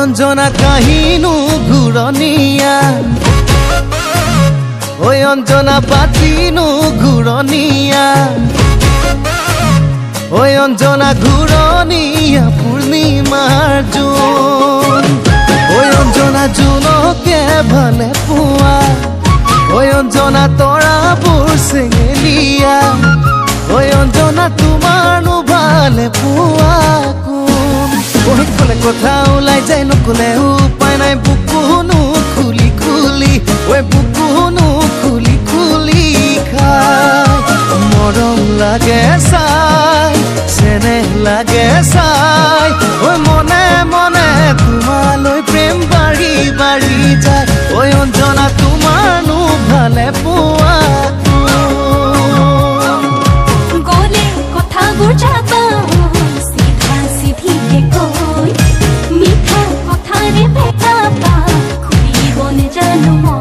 অঞ্জনা কাহিনু ঘুৰনিয়া ওই অঞ্জনা পাতিনু ঘুৰনিয়া ওই অঞ্জনা ঘুৰনিয়া পূৰ্ণিমাৰ জুন ওই অঞ্জনা জুনকে ভালে পুয়া ওই অঞ্জনা তৰাবোৰ চেঙেলিয়া ওই অঞ্জনা তোমাৰনো ভালে পুৱা কোন ওই কলে কথা ওলাই যায় নকলে উপায় নাই বুকুনো খুলি খুলি ওই বুকুনো খুলি খুলি খায় মৰম লাগে চাই চেনেহ লাগে চাই ওই মনে মনে তোমালৈ প্ৰেম বাঢ়ি বাঢ়ি যায় ওই অঞ্জনা তোমাৰনো ভালে পুৱা গলে কথাবোৰ যাবা সিধা সিধিকে কৈ মিঠা কথাৰে ভেটাবা খুলিব নেজানো